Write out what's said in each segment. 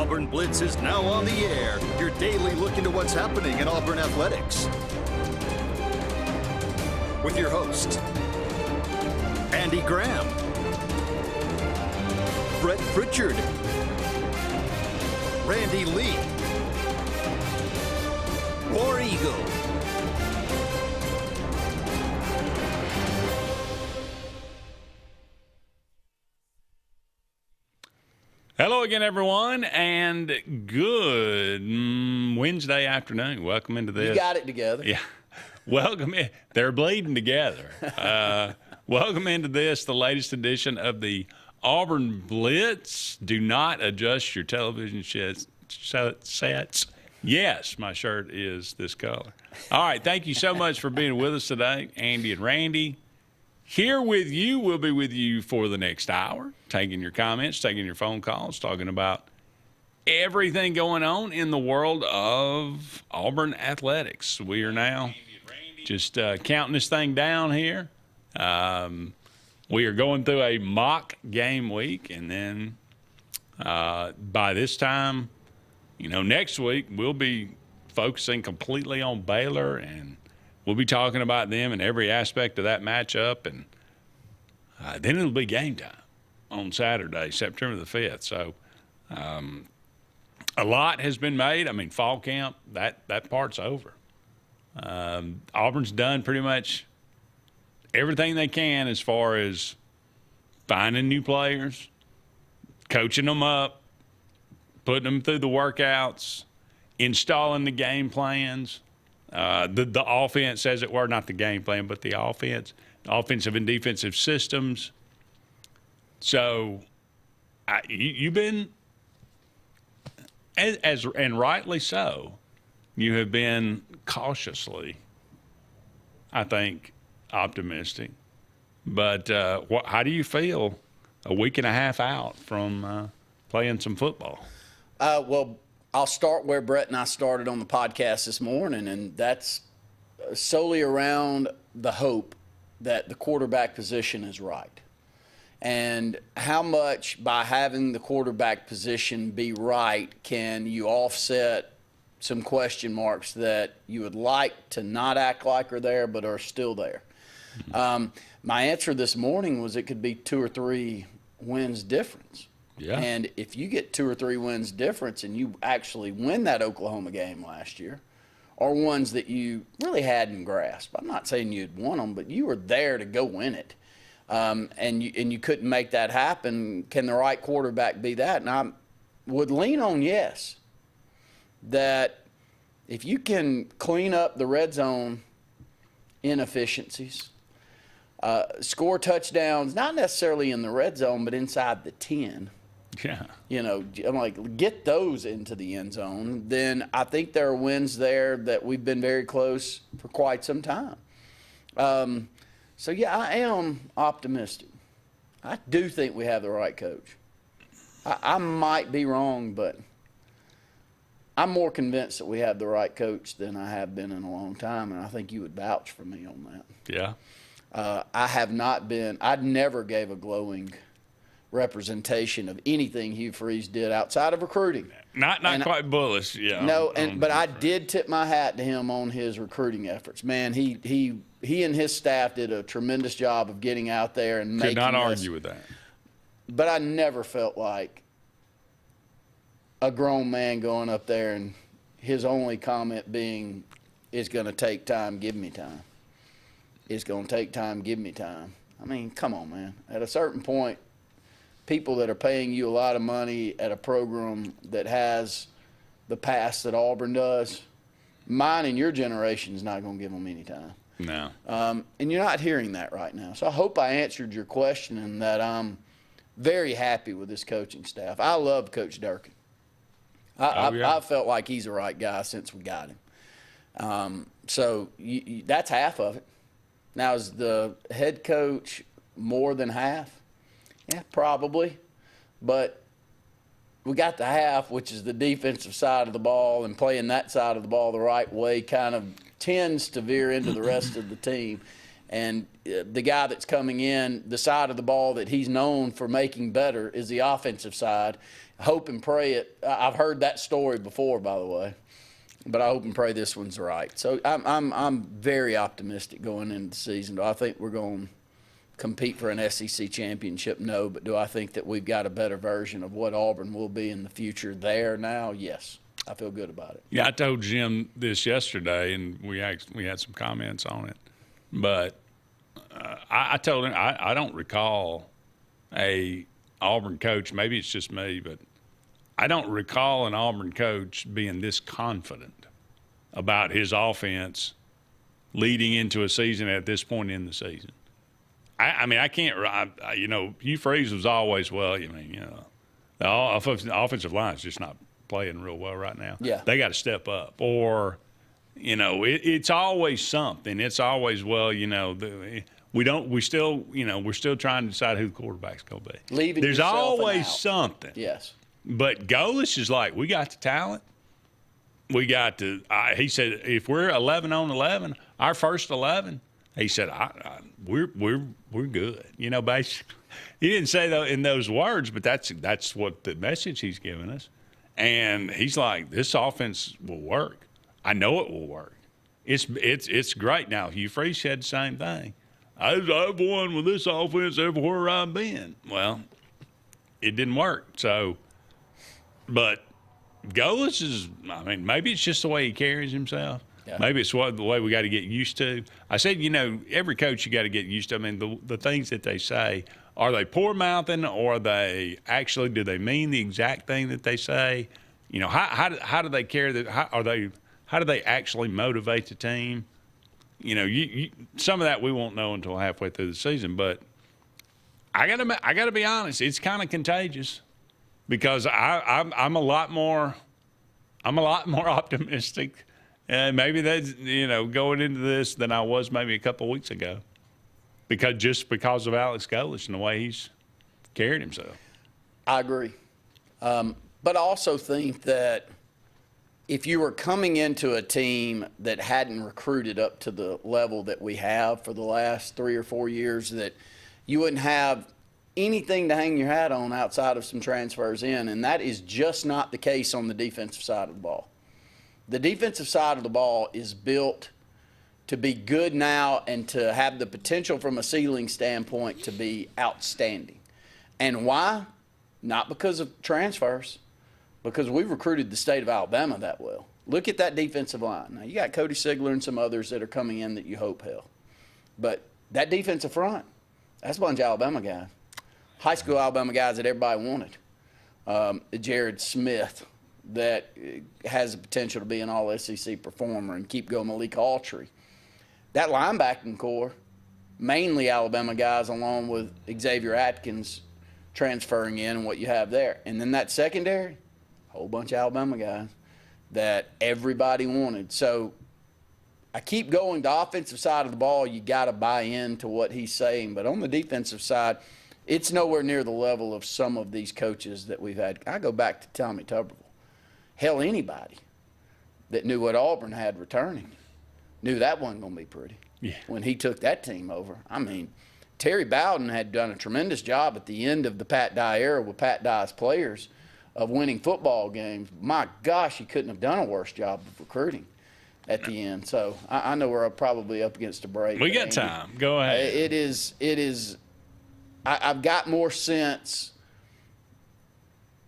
Auburn Blitz is now on the air. Your daily look into what's happening in Auburn athletics. With your host, Andy Graham, Brett Pritchard, Randy Lee, War Eagle. Hello again, everyone, and good Wednesday afternoon. Welcome into this. You got it together. Yeah. Welcome in. They're bleeding together. Welcome into this, the latest edition of the Auburn Blitz. Do not adjust your television sets. Yes, my shirt is this color. All right, thank you so much for being with us today, Andy and Randy. Here with you, we'll be with you for the next hour, taking your comments, taking your phone calls, talking about everything going on in the world of Auburn athletics. We are now just counting this thing down here. We are going through a mock game week, and then by this time, next week we'll be focusing completely on Baylor, and we'll be talking about them and every aspect of that matchup, and then it'll be game time on Saturday, September the 5th. So a lot has been made. I mean, fall camp, that part's over. Auburn's done pretty much everything they can as far as finding new players, coaching them up, putting them through the workouts, installing the game plans. The offense, as it were, not the game plan, but the offensive and defensive systems. So you've been, and rightly so, you have been cautiously, I think, optimistic. But how do you feel a week and a half out from playing some football? Well, I'll start where Brett and I started on the podcast this morning, and that's solely around the hope that the quarterback position is right. And how much, by having the quarterback position be right, can you offset some question marks that you would like to not act like are there but are still there? Mm-hmm. My answer this morning was it could be 2 or 3 wins difference. Yeah. And if you get 2 or 3 wins difference and you actually win that Oklahoma game last year, or ones that you really hadn't grasped, I'm not saying you'd won them, but you were there to go win it, and you couldn't make that happen, can the right quarterback be that? And I would lean on yes, that if you can clean up the red zone inefficiencies, score touchdowns, not necessarily in the red zone, but inside the 10. Yeah. I'm like, get those into the end zone. Then I think there are wins there that we've been very close for quite some time. So, yeah, I am optimistic. I do think we have the right coach. I might be wrong, but I'm more convinced that we have the right coach than I have been in a long time, and I think you would vouch for me on that. Yeah. I never gave a glowing representation of anything Hugh Freeze did outside of recruiting. Not quite bullish, yeah. No, but I did tip my hat to him on his recruiting efforts. Man, he and his staff did a tremendous job of getting out there and making. Could not argue with that. But I never felt like a grown man going up there and his only comment being, "It's going to take time. Give me time. It's going to take time. Give me time." I mean, come on, man. At a certain point, people that are paying you a lot of money at a program that has the past that Auburn does, mine and your generation is not going to give them any time. No. And you're not hearing that right now. So I hope I answered your question and that I'm very happy with this coaching staff. I love Coach Durkin. I felt like he's the right guy since we got him. So that's half of it. Now, is the head coach more than half? Yeah, probably. But we got the half, which is the defensive side of the ball, and playing that side of the ball the right way kind of tends to veer into the rest of the team. And the guy that's coming in, the side of the ball that he's known for making better is the offensive side. Hope and pray it. I've heard that story before, by the way, but I hope and pray this one's right. So I'm very optimistic going into the season. Do I think we're going to compete for an SEC championship? No, but do I think that we've got a better version of what Auburn will be in the future there now? Yes. I feel good about it. Yeah, I told Jim this yesterday, and we had some comments on it. But I told him I don't recall a Auburn coach. Maybe it's just me, but I don't recall an Auburn coach being this confident about his offense leading into a season at this point in the season. I mean, I can't. Hugh Freeze was always the offensive line is just not playing real well right now. Yeah, they got to step up, or it's always something. It's always we're still trying to decide who the quarterback's going to be. There's always something. Yes, but Golis is like, we got the talent. We got to. He said, if we're 11-on-11, our first 11. He said, we're good. Basically, he didn't say that in those words, but that's what the message he's giving us. And he's like, this offense will work. I know it will work. It's great. Now, Hugh Freeze said the same thing. I've won with this offense everywhere I've been. Well, it didn't work. So, but Golis is, maybe it's just the way he carries himself. Yeah. Maybe it's the way we got to get used to. I said, every coach you got to get used to. The things that they say, are they poor-mouthing, or do they mean the exact thing that they say? How do they carry how do they actually motivate the team? Some of that we won't know until halfway through the season. But I gotta be honest, it's kind of contagious, because I'm a lot more optimistic. And maybe that's, going into this than I was maybe a couple of weeks ago, because of Alex Golis and the way he's carried himself. I agree. But I also think that if you were coming into a team that hadn't recruited up to the level that we have for the last 3 or 4 years, that you wouldn't have anything to hang your hat on outside of some transfers in, and that is just not the case on the defensive side of the ball. The defensive side of the ball is built to be good now and to have the potential from a ceiling standpoint to be outstanding. And why? Not because of transfers, because we've recruited the state of Alabama that well. Look at that defensive line. Now, you got Cody Sigler and some others that are coming in that you hope help. But that defensive front, that's a bunch of Alabama guys. High school Alabama guys that everybody wanted. Jared Smith, that has the potential to be an all-SEC performer, and keep going Malik Autry. That linebacking core, mainly Alabama guys, along with Xavier Atkins transferring in and what you have there. And then that secondary, a whole bunch of Alabama guys that everybody wanted. So I keep going. The offensive side of the ball, you got to buy into what he's saying. But on the defensive side, it's nowhere near the level of some of these coaches that we've had. I go back to Tommy Tuberville. Hell, anybody that knew what Auburn had returning knew that wasn't going to be pretty. Yeah. When he took that team over. Terry Bowden had done a tremendous job at the end of the Pat Dye era with Pat Dye's players of winning football games. My gosh, he couldn't have done a worse job of recruiting at the end. So I know we're probably up against a break. We got time. Go ahead. It is. I've got more sense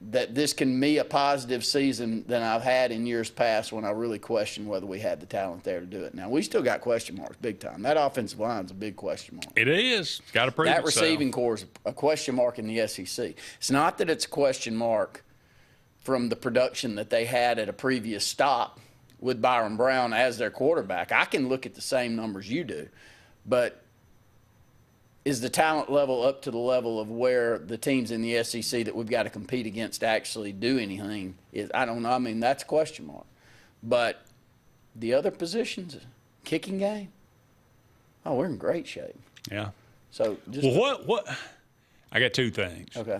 that this can be a positive season than I've had in years past, when I really questioned whether we had the talent there to do it. Now, we still got question marks big time. That offensive line's a big question mark. It is. Got to prove that itself. Receiving core is a question mark in the SEC. It's not that it's a question mark from the production that they had at a previous stop with Byron Brown as their quarterback. I can look at the same numbers you do, but is the talent level up to the level of where the teams in the SEC that we've got to compete against actually do anything? I don't know. That's a question mark. But the other positions, kicking game, we're in great shape. Yeah. So what? I got two things. Okay.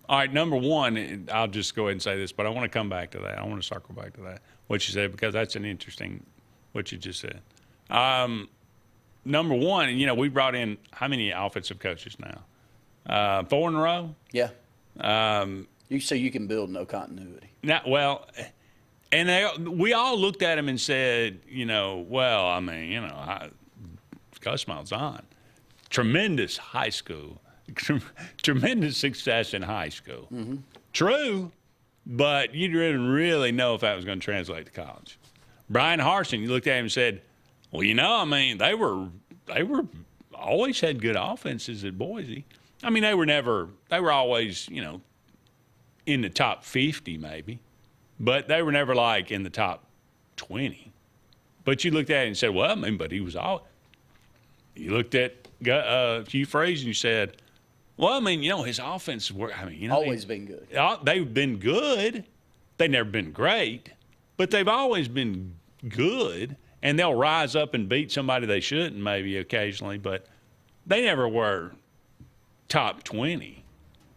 All right, number one, I'll just go ahead and say this, but I want to come back to that. I want to circle back to that, what you said, because that's an interesting, what you just said. number one, and, you know, we brought in how many offensive coaches now? 4 in a row? Yeah. So you can build no continuity. Now, well, and we all looked at him and said, you know, well, I mean, you know, Coach Malzahn, tremendous high school, tremendous success in high school. Mm-hmm. True, but you didn't really know if that was going to translate to college. Brian Harsin, you looked at him and said, well, you know, I mean, they were always had good offenses at Boise. I mean, they were always, you know, in the top 50 maybe, but they were never like in the top 20. But you looked at it and said, well, I mean, but he was all. You looked at Hugh Freeze and you said, well, I mean, you know, his offense work. I mean, you know, Always been good. They've been good. They've never been great, but they've always been good, and they'll rise up and beat somebody they shouldn't maybe occasionally, but they never were top 20.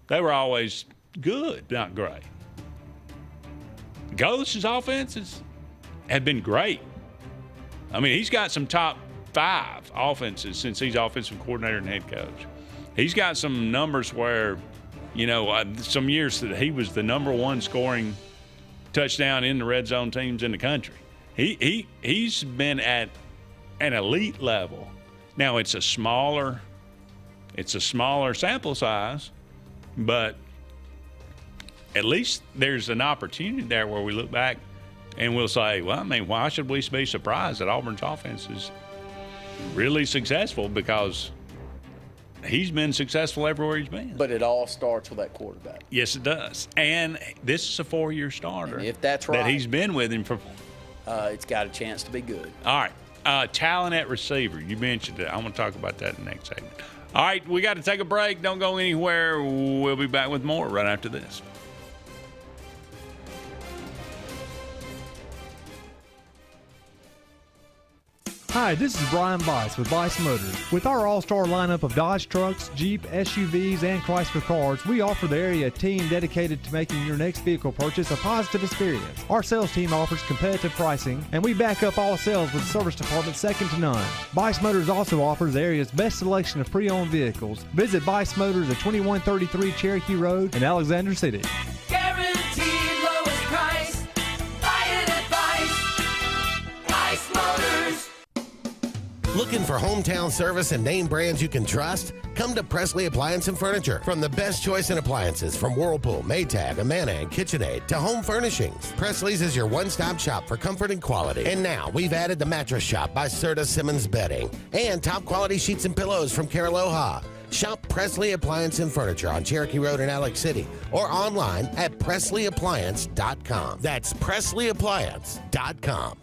They were always good, not great. Ghost's offenses have been great. I mean, he's got some top 5 offenses since he's offensive coordinator and head coach. He's got some numbers where, you know, some years that he was the number 1 scoring touchdown in the red zone teams in the country. He's been at an elite level. Now it's a smaller sample size, but at least there's an opportunity there where we look back and we'll say, well, I mean, why should we be surprised that Auburn's offense is really successful? Because he's been successful everywhere he's been. But it all starts with that quarterback. Yes, it does. And this is a 4-year starter. And if that's right, that he's been with him for. It's got a chance to be good. All right. Talent at receiver. You mentioned it. I'm going to talk about that in the next segment. All right. We got to take a break. Don't go anywhere. We'll be back with more right after this. Hi, this is Brian Bice with Bice Motors. With our all-star lineup of Dodge trucks, Jeep, SUVs, and Chrysler cars, we offer the area a team dedicated to making your next vehicle purchase a positive experience. Our sales team offers competitive pricing, and we back up all sales with a service department second to none. Bice Motors also offers the area's best selection of pre-owned vehicles. Visit Bice Motors at 2133 Cherokee Road in Alexander City. Guaranteed lowest price. Buy it at Bice Motors. Looking for hometown service and name brands you can trust? Come to Presley Appliance and Furniture. From the best choice in appliances from Whirlpool, Maytag, Amana, and KitchenAid to home furnishings, Presley's is your one-stop shop for comfort and quality. And now we've added the Mattress Shop by Serta Simmons Bedding and top quality sheets and pillows from Caraloha. Shop Presley Appliance and Furniture on Cherokee Road in Alex City or online at PresleyAppliance.com. That's PresleyAppliance.com.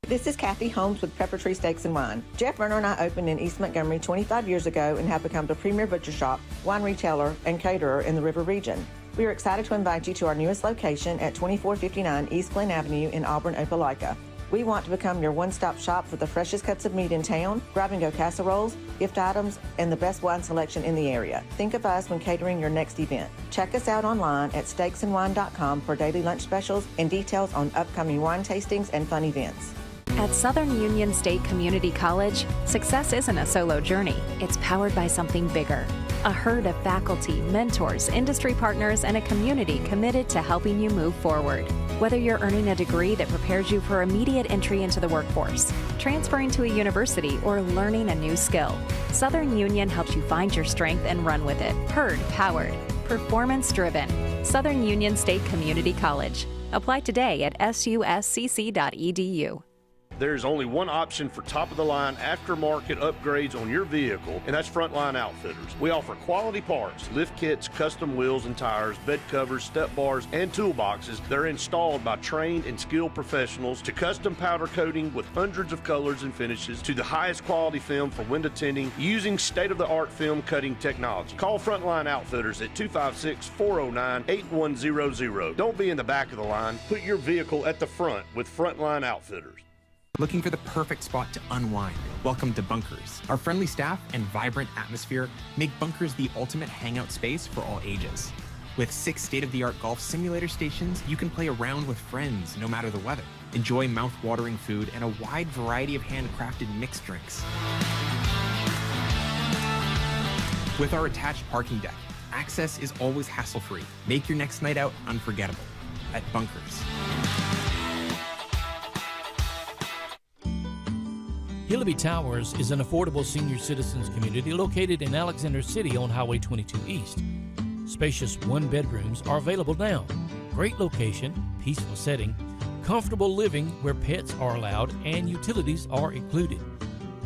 This is Kathy Holmes with Pepper Tree Steaks and Wine. Jeff Verner and I opened in East Montgomery 25 years ago and have become the premier butcher shop, wine retailer, and caterer in the River region. We are excited to invite you to our newest location at 2459 East Glen Avenue in Auburn, Opelika. We want to become your one-stop shop for the freshest cuts of meat in town, grab-and-go casseroles, gift items, and the best wine selection in the area. Think of us when catering your next event. Check us out online at steaksandwine.com for daily lunch specials and details on upcoming wine tastings and fun events. At Southern Union State Community College, success isn't a solo journey. It's powered by something bigger. A herd of faculty, mentors, industry partners, and a community committed to helping you move forward. Whether you're earning a degree that prepares you for immediate entry into the workforce, transferring to a university, or learning a new skill, Southern Union helps you find your strength and run with it. Herd powered, performance driven. Southern Union State Community College. Apply today at suscc.edu. There's only one option for top-of-the-line aftermarket upgrades on your vehicle, and that's Frontline Outfitters. We offer quality parts, lift kits, custom wheels and tires, bed covers, step bars, and toolboxes that are installed by trained and skilled professionals, to custom powder coating with hundreds of colors and finishes, to the highest quality film for window tinting using state-of-the-art film cutting technology. Call Frontline Outfitters at 256-409-8100. Don't be in the back of the line. Put your vehicle at the front with Frontline Outfitters. Looking for the perfect spot to unwind? Welcome to Bunkers. Our friendly staff and vibrant atmosphere make Bunkers the ultimate hangout space for all ages. With 6 state-of-the-art golf simulator stations, you can play around with friends no matter the weather. Enjoy mouth-watering food and a wide variety of handcrafted mixed drinks. With our attached parking deck, access is always hassle-free. Make your next night out unforgettable at Bunkers. Hillaby Towers is an affordable senior citizens community located in Alexander City on Highway 22 East. Spacious one-bedrooms are available now. Great location, peaceful setting, comfortable living where pets are allowed and utilities are included.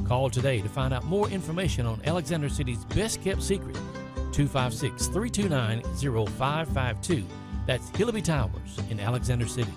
Call today to find out more information on Alexander City's best-kept secret, 256-329-0552. That's Hillaby Towers in Alexander City.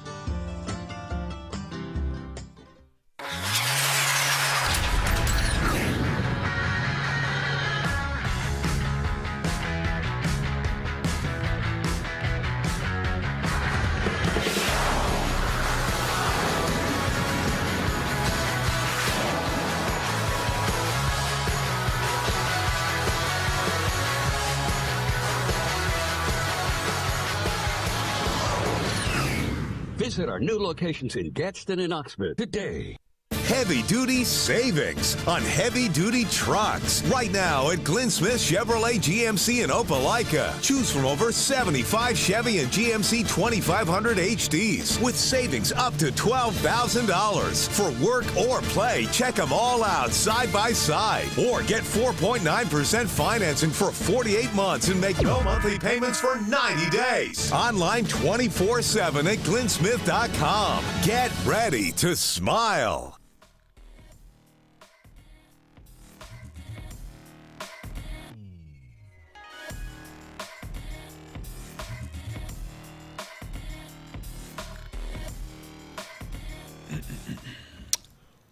Visit our new locations in Gadsden and Oxford today. Heavy-duty savings on heavy-duty trucks. Right now at Glenn Smith Chevrolet GMC in Opelika. Choose from over 75 Chevy and GMC 2500 HDs with savings up to $12,000. For work or play, check them all out side by side. Or get 4.9% financing for 48 months and make no monthly payments for 90 days. Online 24/7 at glennsmith.com. Get ready to smile.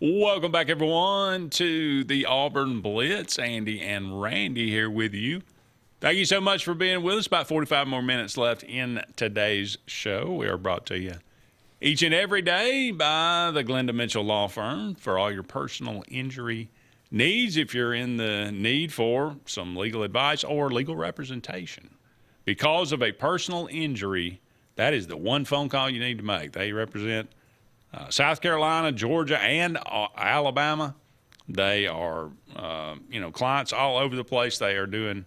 Welcome back, everyone, to the Auburn Blitz. Andy and Randy here with you. Thank you so much for being with us. About 45 more minutes left in today's show. We are brought to you each and every day by the Glenda Mitchell Law Firm for all your personal injury needs. If you're in the need for some legal advice or legal representation because of a personal injury, that is the one phone call you need to make. They represent South Carolina, Georgia, and Alabama. They are, clients all over the place. They are doing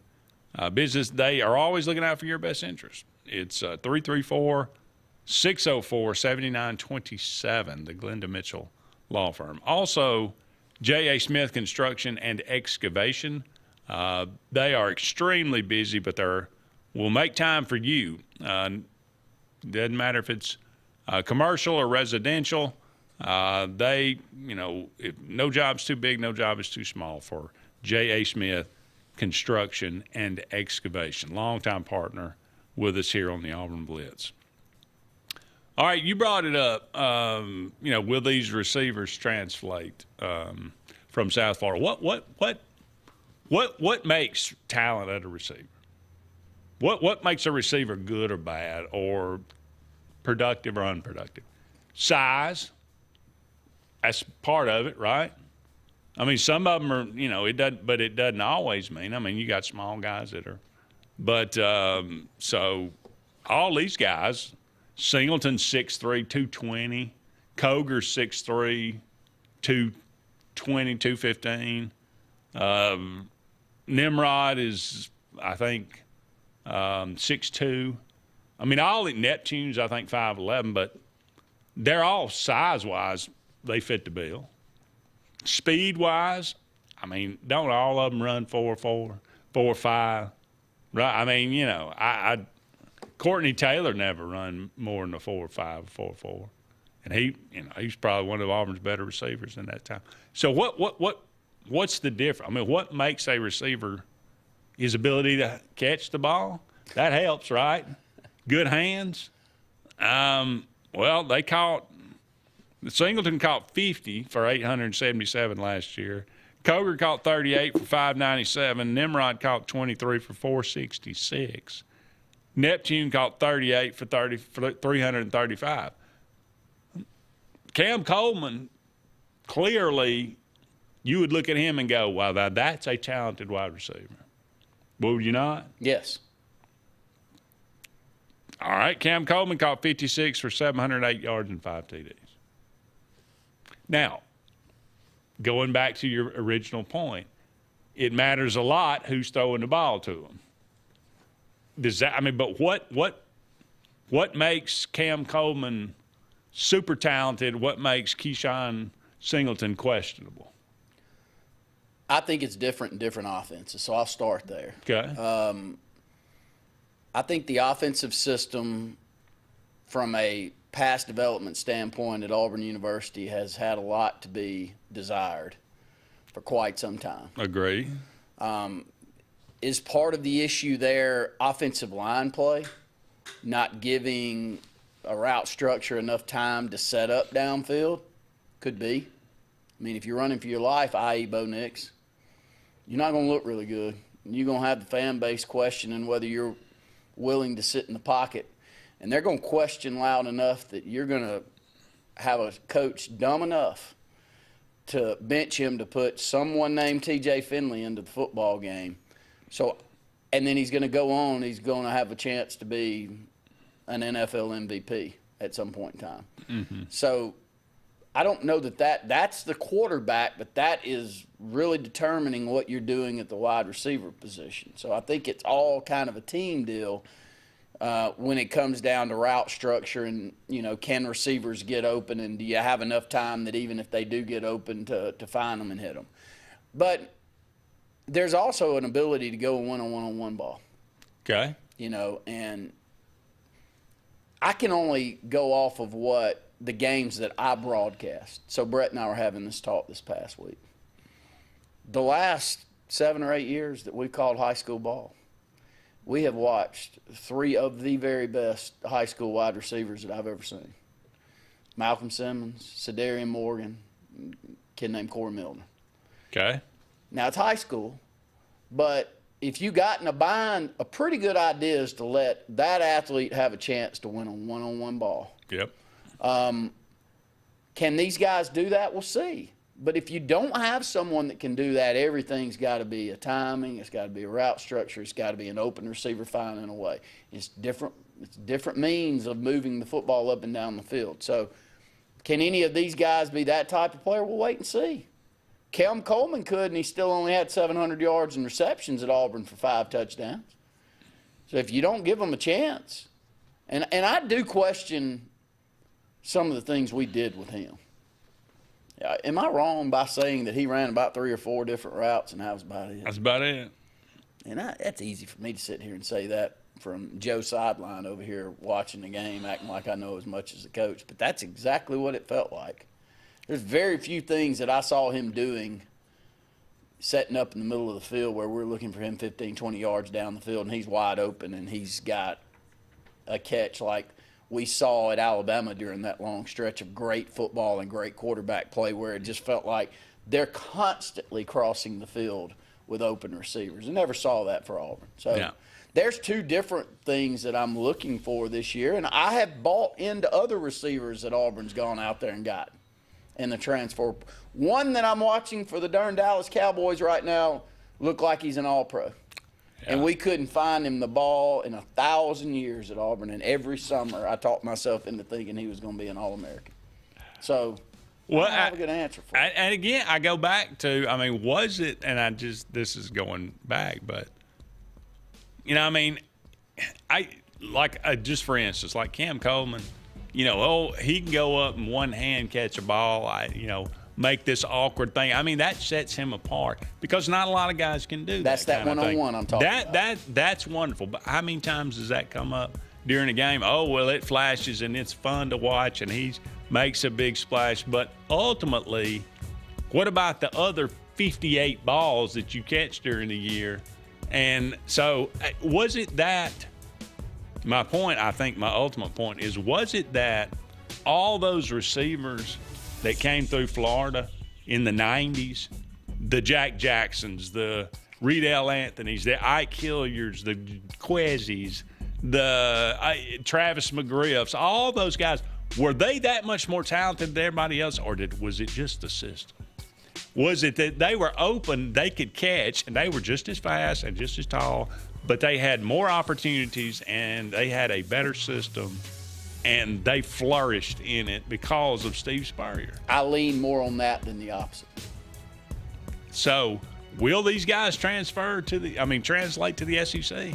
business. They are always looking out for your best interest. It's 334-604-7927, the Glenda Mitchell Law Firm. Also, J.A. Smith Construction and Excavation. They are extremely busy, but will make time for you. Doesn't matter if it's commercial or residential. If no job's too big, no job is too small for J.A. Smith Construction and Excavation. Longtime partner with us here on the Auburn Blitz. All right, you brought it up. Will these receivers translate from South Florida? What makes talent at a receiver? What makes a receiver good or bad, or productive or unproductive? Size, that's part of it, right? I mean, some of them are, it doesn't always mean. I mean, you got small guys that are, but so all these guys, Singleton 6'3", 220, Koger 6'3", 220, 215. Nimrod is, I think, 6'2". I mean, all the Neptunes, I think 5'11", but they're all size-wise, they fit the bill. Speed-wise, I mean, don't all of them run 4.4, 4.5, right? I mean, Courtney Taylor never run more than a 4.5, 4.4, and he's probably one of Auburn's better receivers in that time. So what's the difference? I mean, what makes a receiver? His ability to catch the ball, that helps, right? Good hands. Singleton caught 50 for 877 last year. Koger caught 38 for 597. Nimrod caught 23 for 466. Neptune caught 38 for 335. Cam Coleman, clearly, you would look at him and go, wow, that's a talented wide receiver. Would you not? Yes. All right, Cam Coleman caught 56 for 708 yards and 5 TDs. Now, going back to your original point, it matters a lot who's throwing the ball to him. Does that? I mean, but what makes Cam Coleman super talented? What makes Keyshawn Singleton questionable? I think it's different in different offenses, so I'll start there. Okay. I think the offensive system from a past development standpoint at Auburn University has had a lot to be desired for quite some time. Agree. Is part of the issue there offensive line play, not giving a route structure enough time to set up downfield? Could be. I mean, if you're running for your life, i.e. Bo Nix, you're not going to look really good. You're going to have the fan base questioning whether you're willing to sit in the pocket. And they're going to question loud enough that you're going to have a coach dumb enough to bench him to put someone named T.J. Finley into the football game. So, and then he's going to go on. He's going to have a chance to be an NFL MVP at some point in time. Mm-hmm. So I don't know that's the quarterback, but that is really determining what you're doing at the wide receiver position. So I think it's all kind of a team deal when it comes down to route structure and, can receivers get open, and do you have enough time that even if they do get open to find them and hit them. But there's also an ability to go one-on-one ball. Okay. And I can only go off of what the games that I broadcast. So Brett and I were having this talk this past week. The last 7 or 8 years that we called high school ball, we have watched 3 of the very best high school wide receivers that I've ever seen. Malcolm Simmons, Sadarian Morgan, a kid named Corey Milner. Okay. Now, it's high school, but if you got in a bind, a pretty good idea is to let that athlete have a chance to win a one-on-one ball. Yep. Can these guys do that? We'll see. But if you don't have someone that can do that, everything's got to be a timing. It's got to be a route structure. It's got to be an open receiver finding a way. It's different means of moving the football up and down the field. So can any of these guys be that type of player? We'll wait and see. Cam Coleman could, and he still only had 700 yards and receptions at Auburn for 5 touchdowns. So if you don't give him a chance, and I do question some of the things we did with him. Am I wrong by saying that he ran about 3 or 4 different routes and that was about it? That's about it. And that's easy for me to sit here and say that from Joe's sideline over here watching the game, acting like I know as much as the coach. But that's exactly what it felt like. There's very few things that I saw him doing setting up in the middle of the field where we're looking for him 15, 20 yards down the field, and he's wide open and he's got a catch like we saw at Alabama during that long stretch of great football and great quarterback play where it just felt like they're constantly crossing the field with open receivers. I never saw that for Auburn. So there's 2 different things that I'm looking for this year, and I have bought into other receivers that Auburn's gone out there and got in the transfer. One that I'm watching for the darn Dallas Cowboys right now look like he's an all-pro. And we couldn't find him the ball in 1,000 years at Auburn. And every summer I talked myself into thinking he was going to be an All-American. So I don't have a good answer for it. And again, I go back to, was it, and this is going back, but, just for instance, like Cam Coleman, he can go up and one hand catch a ball, make this awkward thing. That sets him apart because not a lot of guys can do that. That's that one-on-one I'm talking about. That's wonderful. But how many times does that come up during a game? Oh, well, it flashes and it's fun to watch and he makes a big splash. But ultimately, what about the other 58 balls that you catch during the year? And so was it that – my point, I think my ultimate point is, was it that all those receivers – that came through Florida in the 90s, the Jack Jacksons, the Reedell Anthonys, the Ike Hilliards, the Quezzies, the Travis McGriffs, all those guys, were they that much more talented than everybody else, or was it just the system? was it that they were open, they could catch, and they were just as fast and just as tall, but they had more opportunities and they had a better system, and they flourished in it because of Steve Spurrier. I lean more on that than the opposite. So, will these guys translate to the SEC?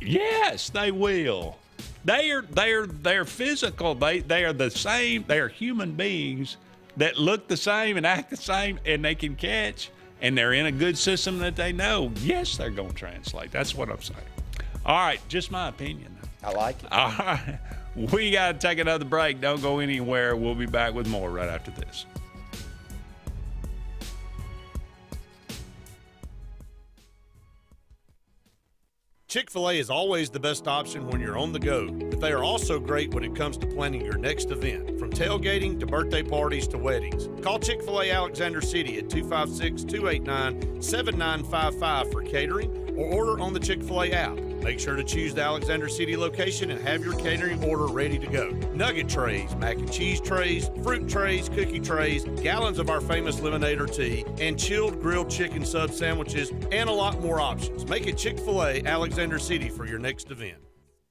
Yes, they will. They're physical. They are the same. They are human beings that look the same and act the same, and they can catch, and they're in a good system that they know. Yes, they're going to translate. That's what I'm saying. All right, just my opinion. I like it. All right, we got to take another break. Don't go anywhere. We'll be back with more right after this. Chick-fil-A is always the best option when you're on the go, but they are also great when it comes to planning your next event, from tailgating to birthday parties to weddings. Call Chick-fil-A Alexander City at 256-289-7955 for catering, or order on the Chick-fil-A app. Make sure to choose the Alexander City location and have your catering order ready to go. Nugget trays, mac and cheese trays, fruit trays, cookie trays, gallons of our famous lemonade or tea, and chilled grilled chicken sub sandwiches, and a lot more options. Make it Chick-fil-A Alexander City for your next event.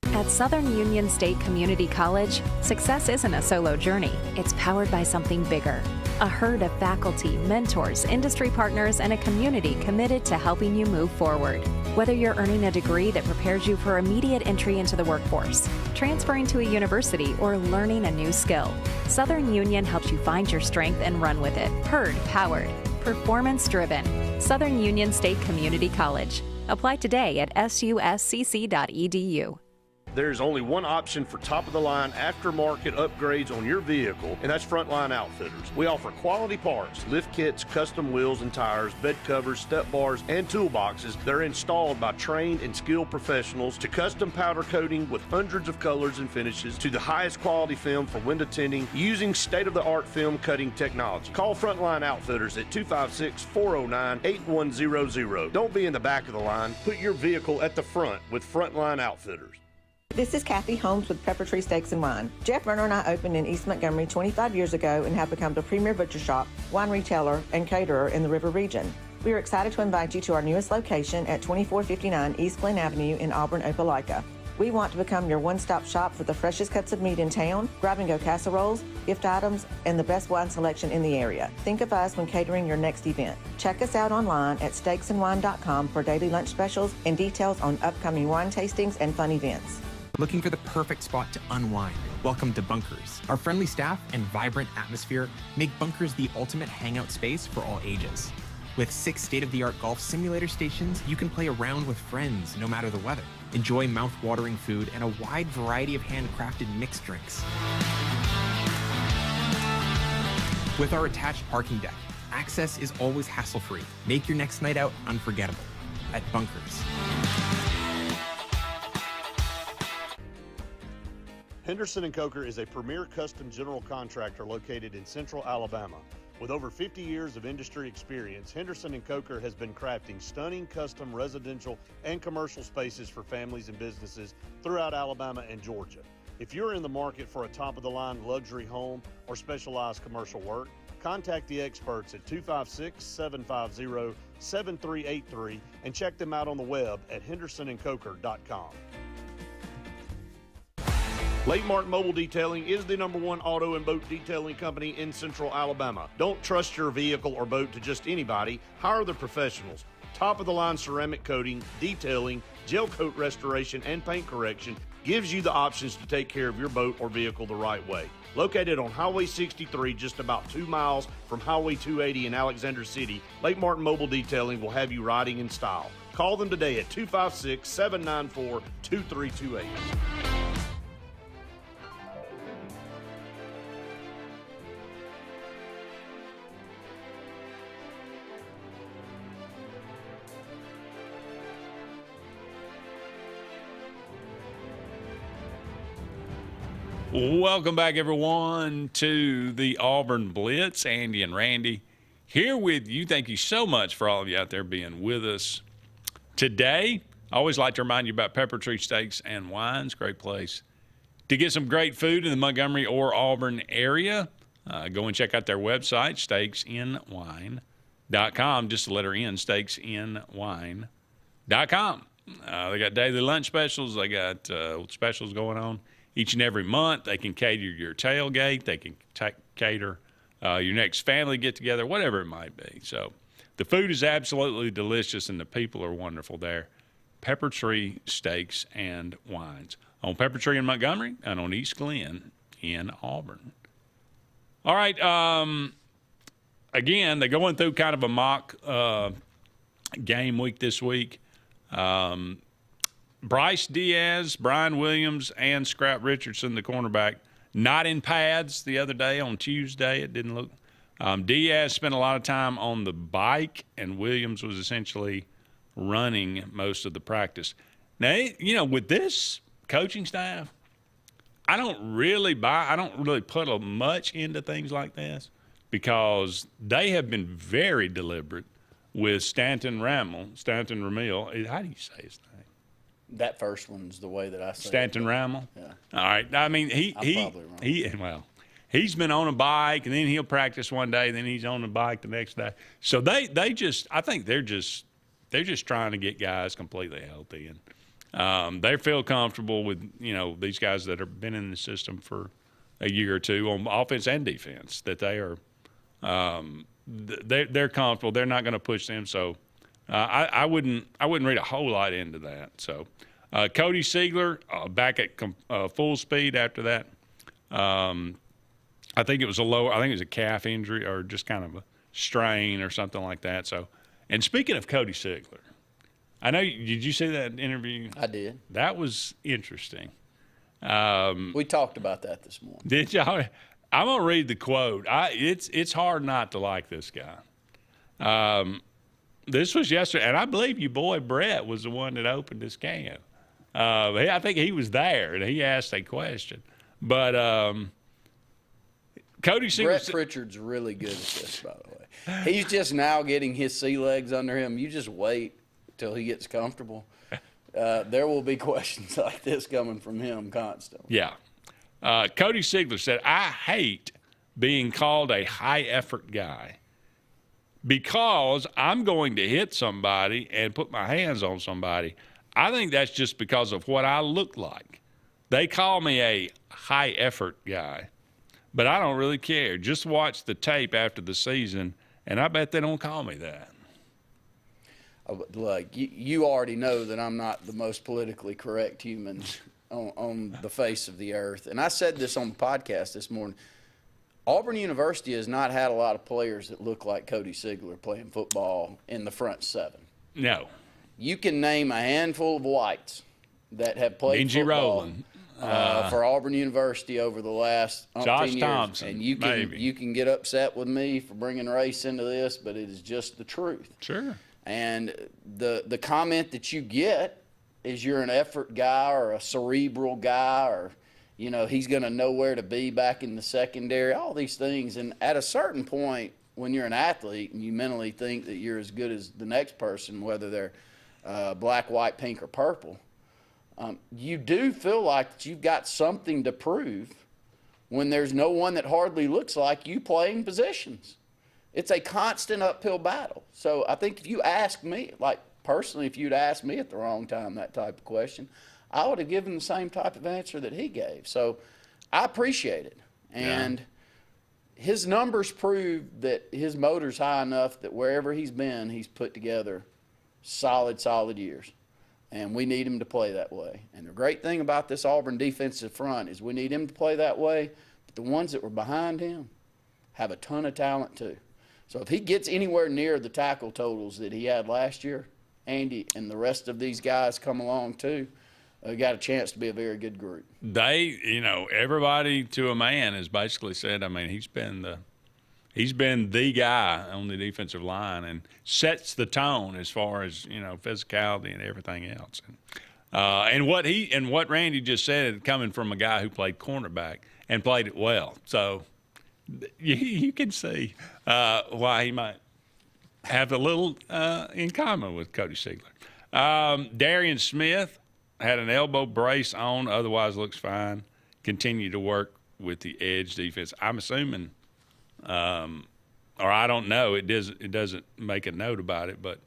At Southern Union State Community College, success isn't a solo journey. It's powered by something bigger. A herd of faculty, mentors, industry partners, and a community committed to helping you move forward. Whether you're earning a degree that prepares you for immediate entry into the workforce, transferring to a university, or learning a new skill, Southern Union helps you find your strength and run with it. Herd powered, performance driven. Southern Union State Community College. Apply today at suscc.edu. There's only one option for top-of-the-line aftermarket upgrades on your vehicle, and that's Frontline Outfitters. We offer quality parts, lift kits, custom wheels and tires, bed covers, step bars, and toolboxes. They're installed by trained and skilled professionals, to custom powder coating with hundreds of colors and finishes, to the highest quality film for window tinting using state-of-the-art film cutting technology. Call Frontline Outfitters at 256-409-8100. Don't be in the back of the line. Put your vehicle at the front with Frontline Outfitters. This is Kathy Holmes with Pepper Tree Steaks and Wine. Jeff Verner and I opened in East Montgomery 25 years ago and have become the premier butcher shop, wine retailer, and caterer in the River region. We are excited to invite you to our newest location at 2459 East Glen Avenue in Auburn, Opelika. We want to become your one-stop shop for the freshest cuts of meat in town, grab-and-go casseroles, gift items, and the best wine selection in the area. Think of us when catering your next event. Check us out online at steaksandwine.com for daily lunch specials and details on upcoming wine tastings and fun events. Looking for the perfect spot to unwind? Welcome to Bunkers. Our friendly staff and vibrant atmosphere make Bunkers the ultimate hangout space for all ages. With 6 state-of-the-art golf simulator stations, you can play around with friends no matter the weather. Enjoy mouth-watering food and a wide variety of handcrafted mixed drinks. With our attached parking deck, access is always hassle-free. Make your next night out unforgettable at Bunkers. Henderson & Coker is a premier custom general contractor located in central Alabama. With over 50 years of industry experience, Henderson & Coker has been crafting stunning custom residential and commercial spaces for families and businesses throughout Alabama and Georgia. If you're in the market for a top-of-the-line luxury home or specialized commercial work, contact the experts at 256-750-7383 and check them out on the web at hendersonandcoker.com. Lake Martin Mobile Detailing is the #1 auto and boat detailing company in central Alabama. Don't trust your vehicle or boat to just anybody. Hire the professionals. Top-of-the-line ceramic coating, detailing, gel coat restoration, and paint correction gives you the options to take care of your boat or vehicle the right way. Located on Highway 63, just about 2 miles from Highway 280 in Alexander City, Lake Martin Mobile Detailing will have you riding in style. Call them today at 256-794-2328. Welcome back, everyone, to the Auburn Blitz. Andy and Randy here with you. Thank you so much for all of you out there being with us today. I always like to remind you about Pepper Tree Steaks and Wines. Great place to get some great food in the Montgomery or Auburn area. Go and check out their website, steaksandwine.com. Just the letter N, steaksandwine.com. They got daily lunch specials. They got specials going on each and every month. They can cater your tailgate. They can cater your next family get-together, whatever it might be. So the food is absolutely delicious, and the people are wonderful there. Pepper Tree Steaks and Wines on Pepper Tree in Montgomery and on East Glen in Auburn. All right. Again, they're going through kind of a mock game week this week. Bryce Diaz, Brian Williams, and Scrap Richardson, the cornerback, not in pads the other day on Tuesday. It didn't look. Diaz spent a lot of time on the bike, and Williams was essentially running most of the practice. Now, with this coaching staff, I don't really put much into things like this because they have been very deliberate with Stanton Ramil. How do you say his name? That first one's the way that I say Stanton Ramil? Yeah. I mean, he's been on a bike, and then he'll practice one day, then he's on the bike the next day. So I think they're just trying to get guys completely healthy, and they feel comfortable with these guys that have been in the system for a year or two on offense and defense, that they are they're comfortable. They're not going to push them. So I wouldn't read a whole lot into that. So Cody Siegler back at full speed after that. I think it was a calf injury or just kind of a strain or something like that. So, and speaking of Cody Siegler, I know, did you see that interview? I did. That was interesting. We talked about that this morning. Did y'all? I'm going to read the quote. It's hard not to like this guy. This was yesterday, and I believe your boy Brett was the one that opened this camp. I think he was there, and he asked a question. But Cody Siegler. Brett Pritchard's really good at this, by the way. He's just now getting his sea legs under him. You just wait till he gets comfortable. There will be questions like this coming from him constantly. Yeah. Cody Siegler said, I hate being called a high-effort guy because I'm going to hit somebody and put my hands on somebody. I think that's just because of what I look like. They call me a high-effort guy, but I don't really care. Just watch the tape after the season, and I bet they don't call me that. Look, you already know that I'm not the most politically correct human on the face of the earth. And I said this on the podcast this morning. Auburn University has not had a lot of players that look like Cody Siegler playing football in the front seven. No. You can name a handful of whites that have played Benji football Rowland. For Auburn University over the last Josh years. Thompson, and you can get upset with me for bringing race into this, but it is just the truth. Sure. And the comment that you get is you're an effort guy or a cerebral guy or, he's going to know where to be back in the secondary, all these things. And at a certain point, when you're an athlete and you mentally think that you're as good as the next person, whether they're black, white, pink, or purple, you do feel like that you've got something to prove when there's no one that hardly looks like you playing positions. It's a constant uphill battle. So I think if you ask me, like personally, if you'd asked me at the wrong time that type of question, I would have given the same type of answer that he gave. So I appreciate it. And his numbers prove that his motor's high enough that wherever he's been, he's put together solid years. And we need him to play that way. And the great thing about this Auburn defensive front is we need him to play that way, but the ones that were behind him have a ton of talent too. So if he gets anywhere near the tackle totals that he had last year, Andy and the rest of these guys come along too, got a chance to be a very good group. They, everybody to a man has basically said, he's been the guy on the defensive line and sets the tone as far as, physicality and everything else. And what Randy just said, coming from a guy who played cornerback and played it well. So you can see why he might have a little in common with Cody Siegler. Darian Smith had an elbow brace on, otherwise looks fine. Continue to work with the edge defense. I'm assuming or I don't know. It doesn't make a note about it, but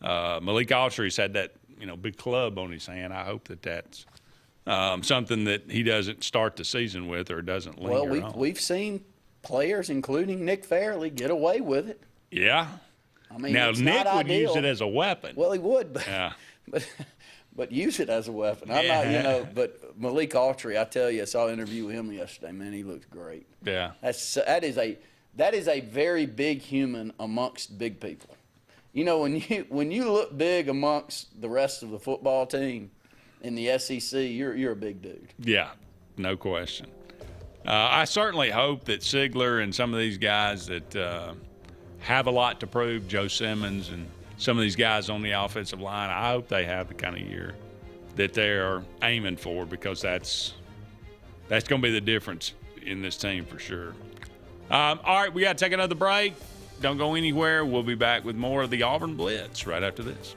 Malik Autry's had that big club on his hand. I hope that's something that he doesn't start the season with or doesn't linger on. We've seen players, including Nick Fairley, get away with it. Yeah. I mean, now it's Nick not would ideal. use it as a weapon. Well, he would, but yeah. but use it as a weapon. I'm not, but Malik Autry, I tell you, I saw an interview with him yesterday. Man, he looks great. Yeah. That is a very big human amongst big people. When you look big amongst the rest of the football team in the SEC, you're a big dude. Yeah, no question. I certainly hope that Sigler and some of these guys that have a lot to prove, Joe Simmons and some of these guys on the offensive line, I hope they have the kind of year that they are aiming for, because that's going to be the difference in this team for sure. All right, we got to take another break. Don't go anywhere. We'll be back with more of the Auburn Blitz right after this.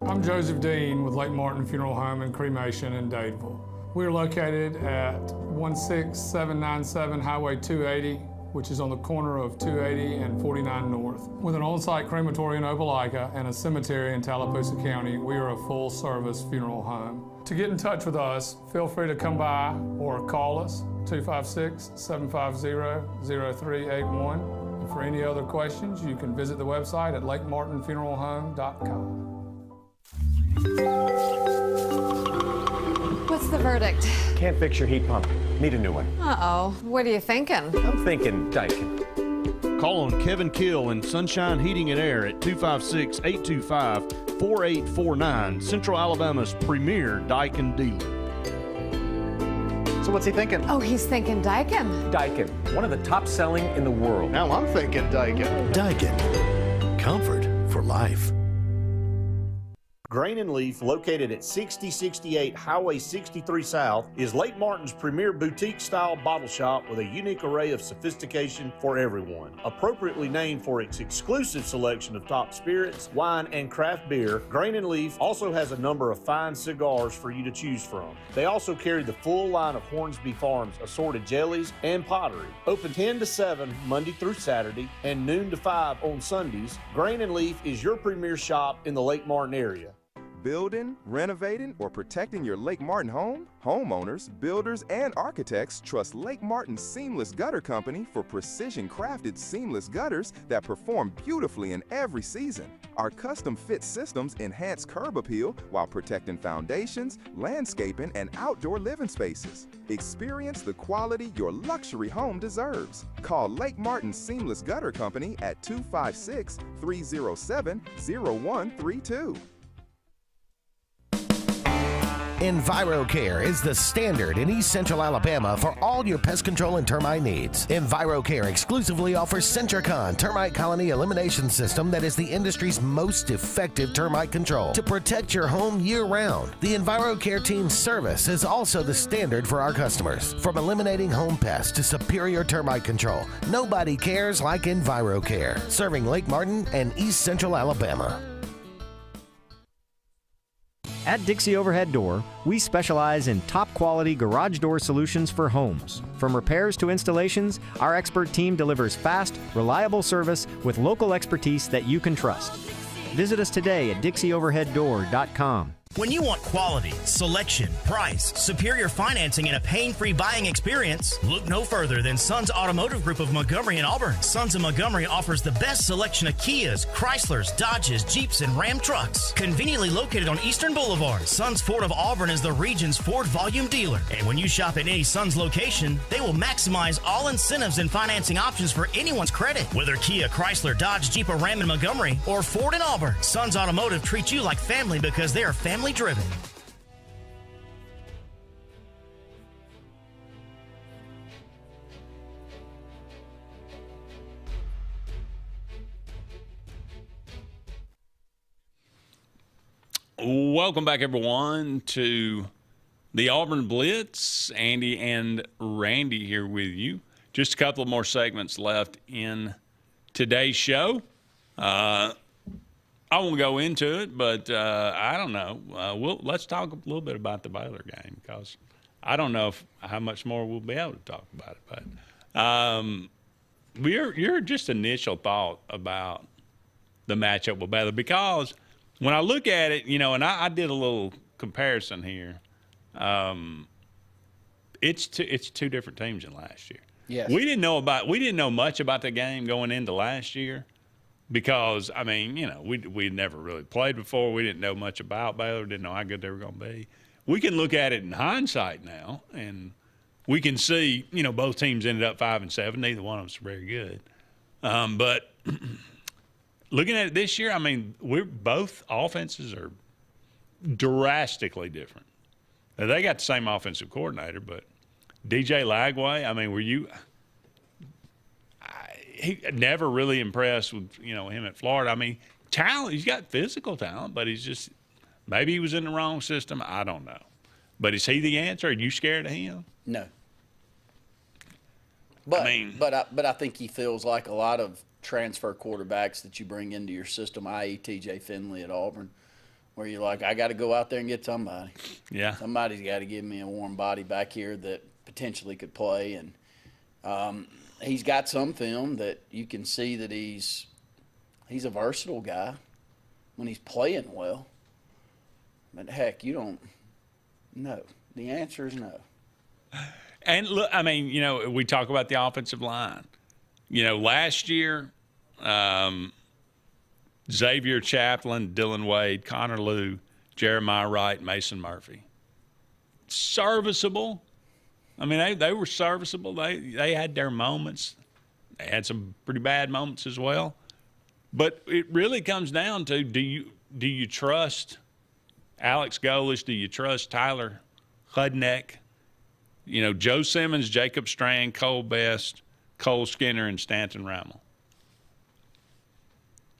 I'm Joseph Dean with Lake Martin Funeral Home and Cremation in Dadeville. We're located at 16797 Highway 280, which is on the corner of 280 and 49 North. With an on-site crematory in Opelika and a cemetery in Tallapoosa County, we are a full-service funeral home. To get in touch with us, feel free to come by or call us, 256-750-0381. And for any other questions, you can visit the website at lakemartinfuneralhome.com. What's the verdict? Can't fix your heat pump. Need a new one. Uh-oh. What are you thinking? I'm thinking Daikin. Call on Kevin Kill and Sunshine Heating and Air at 256-825-4849, Central Alabama's premier Daikin dealer. So what's he thinking? Oh, he's thinking Daikin. Daikin, one of the top selling in the world. Now I'm thinking Daikin. Daikin. Comfort for life. Grain and Leaf, located at 6068 Highway 63 South, is Lake Martin's premier boutique-style bottle shop with a unique array of sophistication for everyone. Appropriately named for its exclusive selection of top spirits, wine, and craft beer, Grain and Leaf also has a number of fine cigars for you to choose from. They also carry the full line of Hornsby Farms assorted jellies and pottery. Open 10 to 7 Monday through Saturday and noon to 5 on Sundays, Grain and Leaf is your premier shop in the Lake Martin area. Building, renovating, or protecting your Lake Martin home? Homeowners, builders, and architects trust Lake Martin Seamless Gutter Company for precision-crafted seamless gutters that perform beautifully in every season. Our custom-fit systems enhance curb appeal while protecting foundations, landscaping, and outdoor living spaces. Experience the quality your luxury home deserves. Call Lake Martin Seamless Gutter Company at 256-307-0132. EnviroCare is the standard in East Central Alabama for all your pest control and termite needs. EnviroCare exclusively offers Centricon termite colony elimination system that is the industry's most effective termite control to protect your home year-round. The EnviroCare team's service is also the standard for our customers. From eliminating home pests to superior termite control, nobody cares like EnviroCare, serving Lake Martin and East Central Alabama. At Dixie Overhead Door, we specialize in top-quality garage door solutions for homes. From repairs to installations, our expert team delivers fast, reliable service with local expertise that you can trust. Visit us today at DixieOverheadDoor.com. When you want quality, selection, price, superior financing, and a pain-free buying experience, look no further than Sons Automotive Group of Montgomery and Auburn. Sons of Montgomery offers the best selection of Kias, Chryslers, Dodges, Jeeps, and Ram trucks. Conveniently located on Eastern Boulevard, Sons Ford of Auburn is the region's Ford volume dealer. And when you shop at any Sons location, they will maximize all incentives and financing options for anyone's credit. Whether Kia, Chrysler, Dodge, Jeep, or Ram in Montgomery, or Ford in Auburn, Sons Automotive treats you like family because they are family driven. Welcome back, everyone, to the Auburn Blitz. Andy and Randy here with you. Just a couple of more segments left in today's show. I won't go into it, but I don't know. Let's talk a little bit about the Baylor game, because I don't know how much more we'll be able to talk about it. But your just initial thought about the matchup with Baylor, because when I look at it, and I did a little comparison here. It's two different teams than last year. Yes. We didn't know much about the game going into last year, because we'd never really played before. We didn't know much about Baylor. Didn't know how good they were going to be. We can look at it in hindsight now, and we can see both teams ended up 5-7. Neither one of us are very good. But looking at it this year, we're both offenses are drastically different. Now, they got the same offensive coordinator, but DJ Lagway, he never really impressed with him at Florida. Talent, he's got physical talent, but he's just maybe he was in the wrong system. I don't know. But is he the answer? Are you scared of him? No. But I think he feels like a lot of transfer quarterbacks that you bring into your system, i.e. TJ Finley at Auburn, where you're like, I got to go out there and get somebody. Yeah. Somebody's got to give me a warm body back here that potentially could play. And he's got some film that you can see that he's a versatile guy when he's playing well. But, heck, you don't know. The answer is no. And, look, we talk about the offensive line. Last year, Xavier Chaplin, Dylan Wade, Connor Lew, Jeremiah Wright, Mason Murphy. Serviceable. They were serviceable. They had their moments. They had some pretty bad moments as well. But it really comes down to, do you trust Alex Golesh? Do you trust Tyler Hudneck? Joe Simmons, Jacob Strand, Cole Best, Cole Skinner, and Stanton Rammel.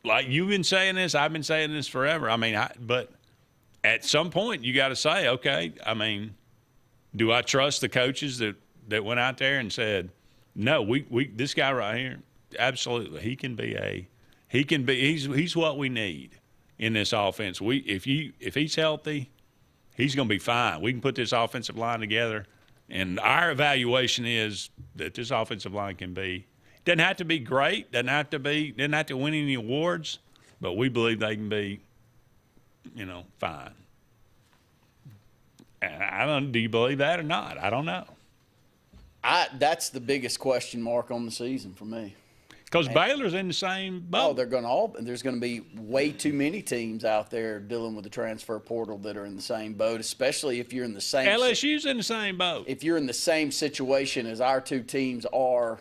Like you've been saying this, I've been saying this forever. But at some point you got to say, okay, do I trust the coaches that went out there and said, no, we this guy right here, absolutely, he's what we need in this offense. If he's healthy, he's going to be fine. We can put this offensive line together, and our evaluation is that this offensive line can be. Doesn't have to be great. Doesn't have to win any awards, but we believe they can be, fine. And do you believe that or not? I don't know. That's the biggest question mark on the season for me. Because Baylor's in the same boat. There's going to be way too many teams out there dealing with the transfer portal that are in the same boat, especially if you're in the same. LSU's in the same boat. If you're in the same situation as our two teams are,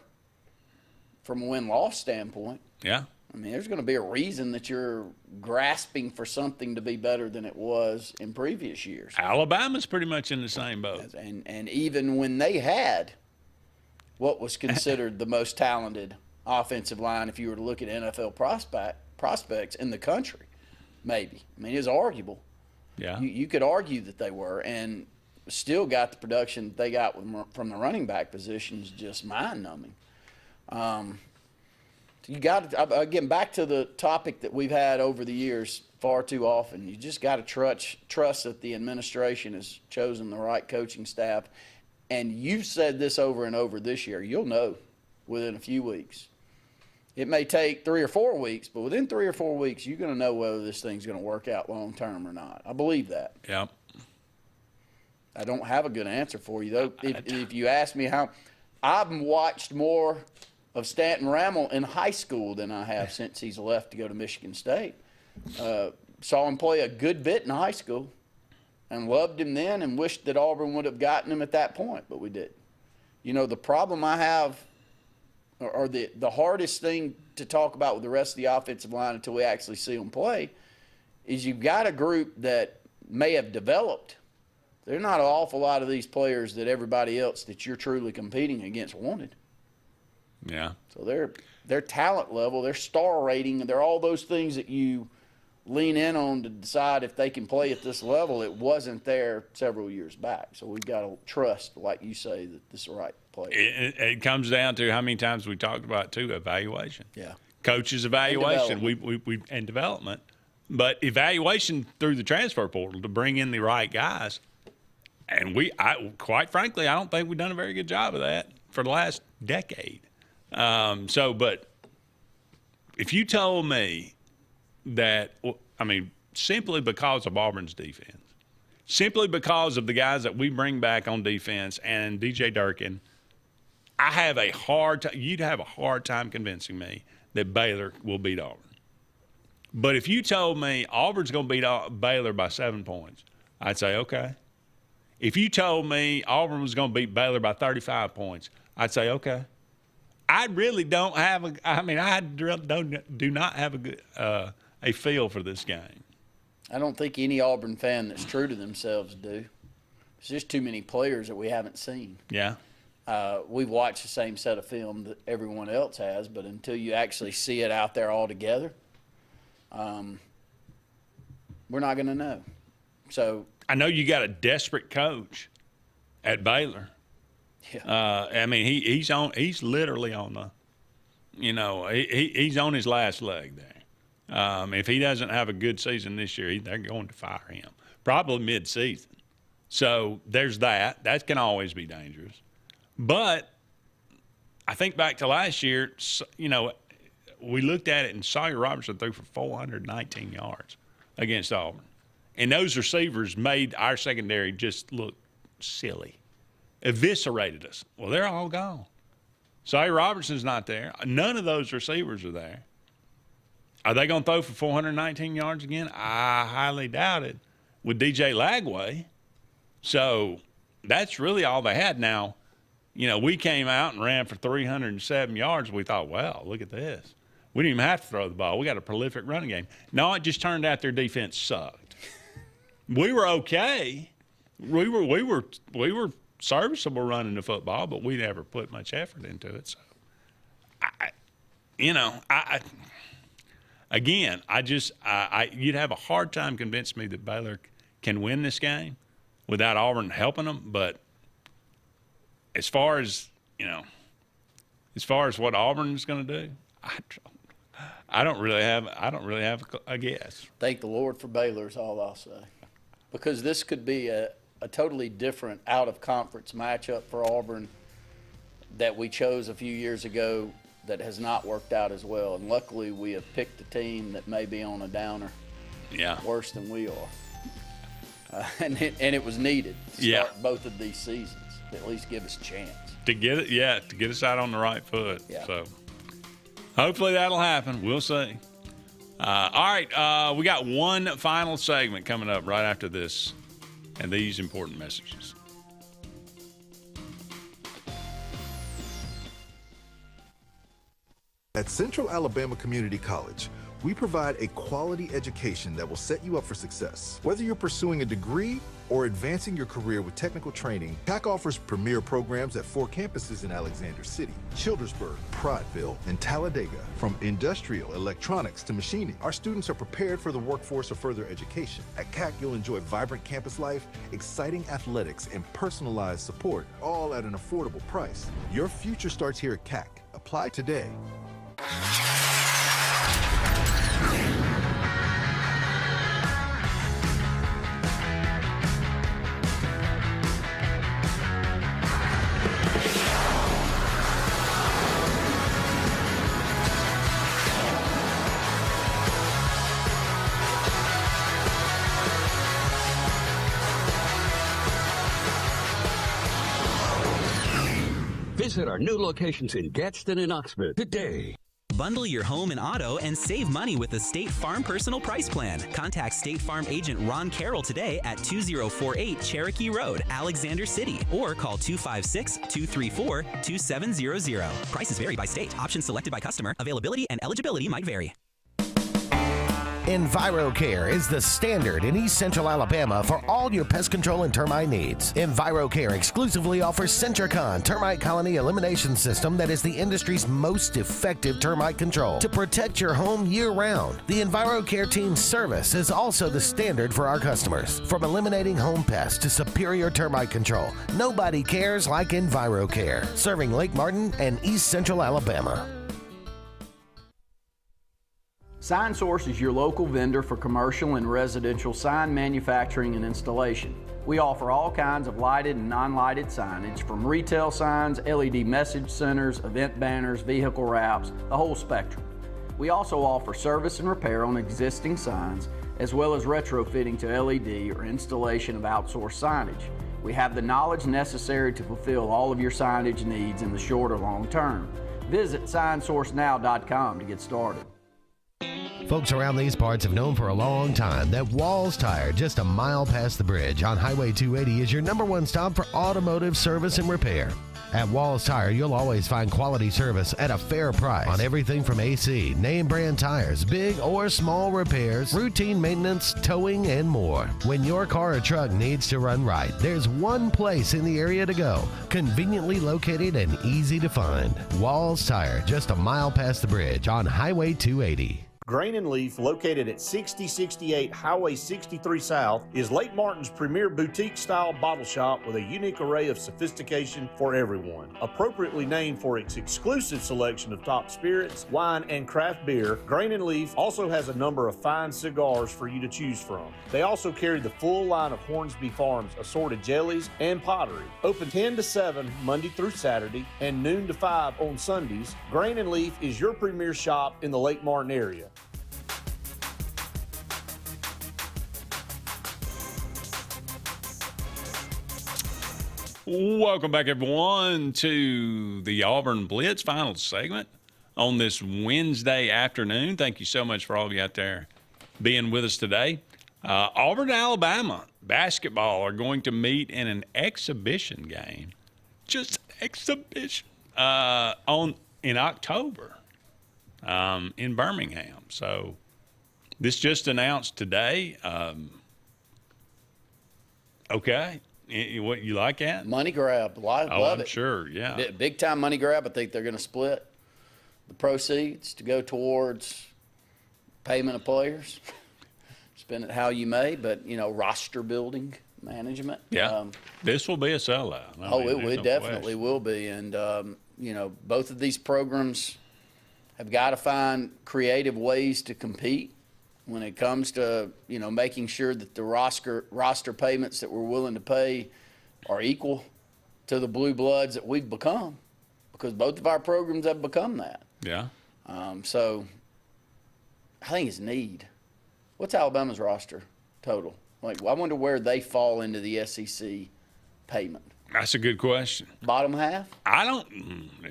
from a win-loss standpoint. Yeah. There's going to be a reason that you're grasping for something to be better than it was in previous years. Alabama's pretty much in the same boat. And even when they had what was considered the most talented offensive line, if you were to look at NFL prospects in the country, maybe. It's arguable. Yeah. You could argue that they were, and still got the production that they got from the running back positions just mind-numbing. You got to, again, back to the topic that we've had over the years far too often. You just got to trust that the administration has chosen the right coaching staff. And you've said this over and over this year. You'll know within a few weeks. It may take 3 or 4 weeks, but within 3 or 4 weeks, you're going to know whether this thing's going to work out long term or not. I believe that. Yeah. I don't have a good answer for you, though. If you ask me how, I've watched more of Stanton Rammel in high school than I have since he's left to go to Michigan State. Saw him play a good bit in high school and loved him then and wished that Auburn would have gotten him at that point, but we didn't. The problem I have, or the hardest thing to talk about with the rest of the offensive line until we actually see them play, is you've got a group that may have developed. There's not an awful lot of these players that everybody else that you're truly competing against wanted. Yeah. So their talent level, their star rating, they're all those things that you lean in on to decide if they can play at this level. It wasn't there several years back. So we've got to trust, like you say, that this is the right play. It comes down to how many times we talked about, too, evaluation. Yeah. Coaches' evaluation and development. But evaluation through the transfer portal to bring in the right guys, and quite frankly, I don't think we've done a very good job of that for the last decade. But if you told me that, simply because of Auburn's defense, simply because of the guys that we bring back on defense and DJ Durkin, you'd have a hard time convincing me that Baylor will beat Auburn. But if you told me Auburn's going to beat Baylor by 7 points, I'd say, okay. If you told me Auburn was going to beat Baylor by 35 points, I'd say, okay. I really don't have do not have a feel for this game. I don't think any Auburn fan that's true to themselves do. There's just too many players that we haven't seen. Yeah. We've watched the same set of film that everyone else has, but until you actually see it out there all together, we're not going to know. So I know you got a desperate coach at Baylor. Yeah. He's literally on the, he's on his last leg there. If he doesn't have a good season this year, they're going to fire him, probably mid-season. So there's that. That can always be dangerous. But I think back to last year, we looked at it and Sawyer Robertson threw for 419 yards against Auburn. And those receivers made our secondary just look silly, eviscerated us. Well, they're all gone. Sawyer Robertson's not there. None of those receivers are there. Are they going to throw for 419 yards again? I highly doubt it with DJ Lagway. So that's really all they had. Now, we came out and ran for 307 yards. We thought, wow, look at this. We didn't even have to throw the ball. We got a prolific running game. No, it just turned out their defense sucked. We were okay. We were serviceable running the football, but we never put much effort into it. So, you'd have a hard time convincing me that Baylor can win this game without Auburn helping them. But as far as what Auburn is going to do, I don't really have a guess. Thank the Lord for Baylor is all I'll say, because this could be a totally different out-of-conference matchup for Auburn that we chose a few years ago that has not worked out as well. And luckily, we have picked a team that may be on a downer, worse than we are. And it was needed to start both of these seasons to at least give us a chance. To get us out on the right foot. Yeah. So hopefully that'll happen. We'll see. All right, we got one final segment coming up right after this and these important messages. At Central Alabama Community College, we provide a quality education that will set you up for success. Whether you're pursuing a degree or advancing your career with technical training, CAC offers premier programs at 4 campuses in Alexander City, Childersburg, Prattville, and Talladega. From industrial, electronics to machining, our students are prepared for the workforce or further education. At CAC, you'll enjoy vibrant campus life, exciting athletics, and personalized support, all at an affordable price. Your future starts here at CAC. Apply today. Visit our new locations in Gadsden and Oxford today. Bundle your home and auto and save money with the State Farm Personal Price Plan. Contact State Farm agent Ron Carroll today at 2048 Cherokee Road, Alexander City, or call 256-234-2700. Prices vary by state. Options selected by customer. Availability and eligibility might vary. EnviroCare is the standard in East Central Alabama for all your pest control and termite needs. EnviroCare exclusively offers Centricon termite colony elimination system that is the industry's most effective termite control to protect your home year-round. The EnviroCare team's service is also the standard for our customers. From eliminating home pests to superior termite control, nobody cares like EnviroCare, serving Lake Martin and East Central Alabama. SignSource is your local vendor for commercial and residential sign manufacturing and installation. We offer all kinds of lighted and non-lighted signage, from retail signs, LED message centers, event banners, vehicle wraps, the whole spectrum. We also offer service and repair on existing signs, as well as retrofitting to LED or installation of outsourced signage. We have the knowledge necessary to fulfill all of your signage needs in the short or long term. Visit signsourcenow.com to get started. Folks around these parts have known for a long time that Walls Tire, just a mile past the bridge on Highway 280, is your #1 stop for automotive service and repair. At Walls Tire, you'll always find quality service at a fair price on everything from AC, name brand tires, big or small repairs, routine maintenance, towing, and more. When your car or truck needs to run right, there's one place in the area to go, conveniently located and easy to find. Walls Tire, just a mile past the bridge on Highway 280. Grain and Leaf, located at 6068 Highway 63 South, is Lake Martin's premier boutique-style bottle shop with a unique array of sophistication for everyone. Appropriately named for its exclusive selection of top spirits, wine, and craft beer, Grain and Leaf also has a number of fine cigars for you to choose from. They also carry the full line of Hornsby Farms assorted jellies and pottery. Open 10 to 7 Monday through Saturday and noon to 5 on Sundays, Grain and Leaf is your premier shop in the Lake Martin area. Welcome back, everyone, to the Auburn Blitz final segment on this Wednesday afternoon. Thank you so much for all of you out there being with us today. Auburn and Alabama basketball are going to meet in an exhibition game, just exhibition, in October in Birmingham. So this just announced today. Okay. What you like that? Money grab. Love I'm it. sure, yeah. Big time money grab. I think they're going to split the proceeds to go towards payment of players. Spend it how you may, but, roster building, management. Yeah. This will be a sellout. It definitely will be. And, both of these programs have got to find creative ways to compete when it comes to, making sure that the roster payments that we're willing to pay are equal to the blue bloods that we've become, because both of our programs have become that. Yeah. So I think it's need. What's Alabama's roster total? I wonder where they fall into the SEC payment. That's a good question. Bottom half? Do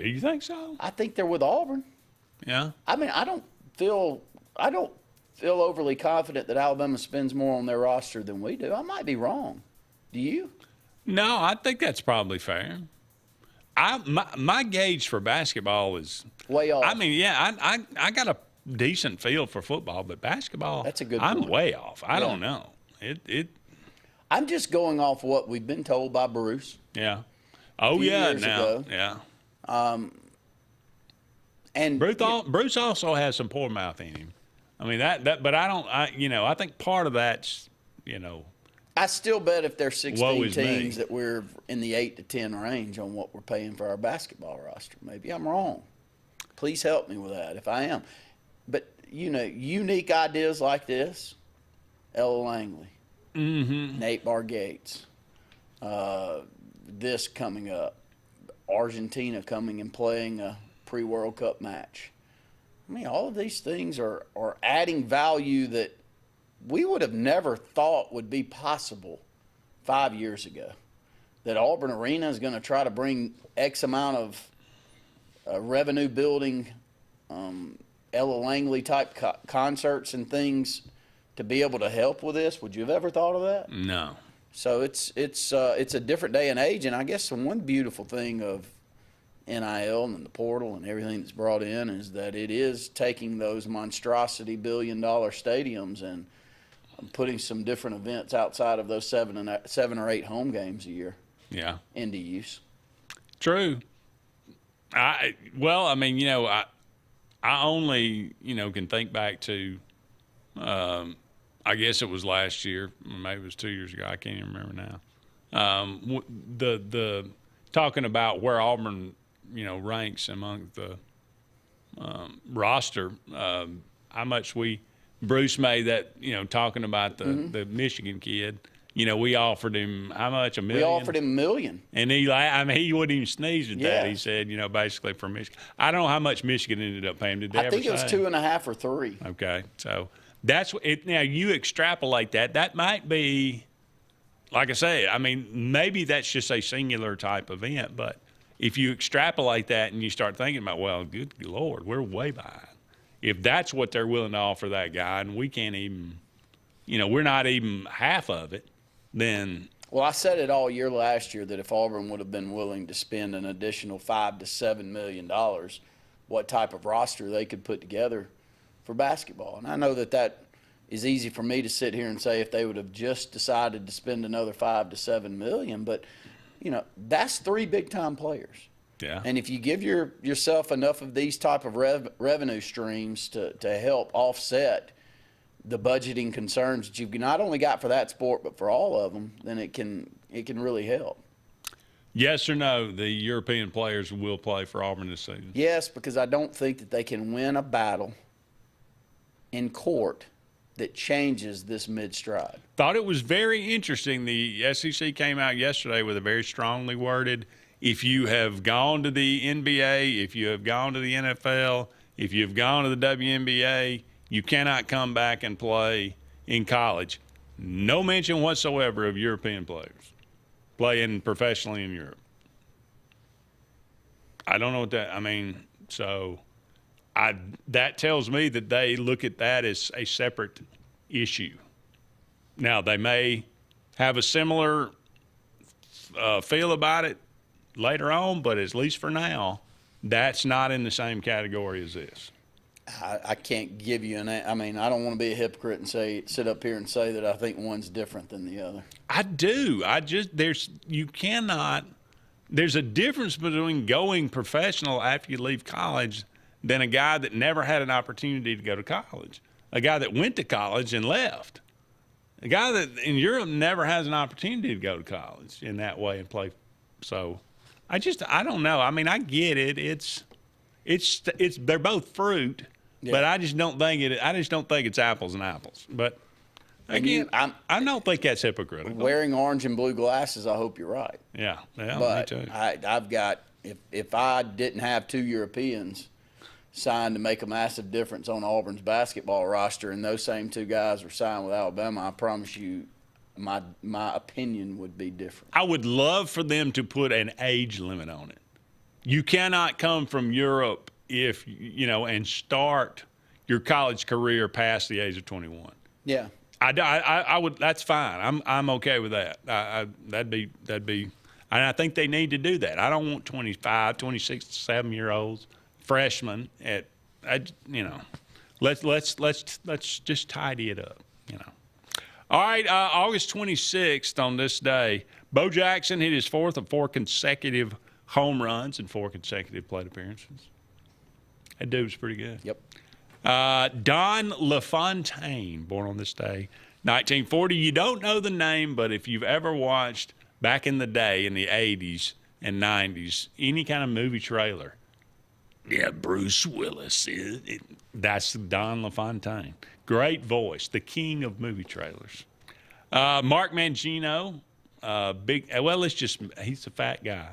you think so? I think they're with Auburn. Yeah. I mean, I don't feel overly confident that Alabama spends more on their roster than we do. I might be wrong. Do you? No, I think that's probably fair. My gauge for basketball is way off. I mean, yeah, I got a decent feel for football, but basketball, that's a good I'm point. way off. I don't know. I'm just going off what we've been told by Bruce. Yeah. Oh yeah. Now. Yeah. And Bruce also has some poor mouth in him. I mean but I think part of that's, I still bet if there's 16 teams me. That we're in the 8 to 10 range on what we're paying for our basketball roster. Maybe I'm wrong. Please help me with that if I am. But, unique ideas like this, Ella Langley, Nate Bargates, this coming up, Argentina coming and playing a pre-World Cup match. I mean, all of these things are adding value that we would have never thought would be possible 5 years ago. That Auburn Arena is going to try to bring X amount of revenue building, Ella Langley type concerts and things to be able to help with this. Would you have ever thought of that? No. So it's a different day and age, and I guess the one beautiful thing of NIL and the portal and everything that's brought in is that it is taking those monstrosity billion-dollar stadiums and putting some different events outside of those 7 or 8 home games a year. Yeah. Into use. True. I only, can think back to, I guess it was last year, maybe it was 2 years ago. I can't even remember now. The talking about where Auburn, ranks among the roster Bruce made that, talking about the Michigan kid. We offered him how much? $1 million? We offered him $1 million. And he wouldn't even sneeze at that. Yeah. He said, basically for Michigan. I don't know how much Michigan ended up paying. Did they I ever think it was say? 2.5 or 3. Okay. So that's what it. Now you extrapolate that. That might be, like I say, maybe that's just a singular type event. But if you extrapolate that and you start thinking about, well, good Lord, we're way behind. If that's what they're willing to offer that guy, and we can't even, we're not even half of it, then. Well, I said it all year last year that if Auburn would have been willing to spend an additional $5 to $7 million, what type of roster they could put together for basketball. And I know that is easy for me to sit here and say if they would have just decided to spend another $5 to $7 million, but that's 3 big-time players. Yeah. And if you give yourself enough of these type of revenue streams to help offset the budgeting concerns that you've not only got for that sport but for all of them, then it can really help. Yes or no, the European players will play for Auburn this season? Yes, because I don't think that they can win a battle in court that changes this mid-stride. Thought it was very interesting. The SEC came out yesterday with a very strongly worded, if you have gone to the NBA, if you have gone to the NFL, if you have gone to the WNBA, you cannot come back and play in college. No mention whatsoever of European players playing professionally in Europe. I don't know what that tells me that they look at that as a separate issue. Now, they may have a similar feel about it later on, but at least for now, that's not in the same category as this. I can't give you I don't want to be a hypocrite and sit up here and say that I think one's different than the other. I do. There's a difference between going professional after you leave college than a guy that never had an opportunity to go to college, a guy that went to college and left, a guy that in Europe never has an opportunity to go to college in that way and play. So I don't know. I get it. It's they're both fruit, but I just don't think it's apples and apples. But again, I don't think that's hypocritical. Wearing orange and blue glasses, I hope you're right. Yeah, but me too. I've got if I didn't have 2 Europeans signed to make a massive difference on Auburn's basketball roster, and those same 2 guys were signed with Alabama, I promise you, my opinion would be different. I would love for them to put an age limit on it. You cannot come from Europe and start your college career past the age of 21. Yeah. I would. That's fine. I'm okay with that. That'd be. And I think they need to do that. I don't want 25, 26, 7-year-olds, freshmen Let's just tidy it up. All right. August 26th on this day, Bo Jackson hit his 4th of 4 consecutive home runs and 4 consecutive plate appearances. That dude was pretty good. Yep. Don LaFontaine, born on this day, 1940. You don't know the name, but if you've ever watched back in the day in the 80s and 90s, any kind of movie trailer, Bruce Willis, that's Don LaFontaine. Great voice, the king of movie trailers. Mark Mangino, he's a fat guy.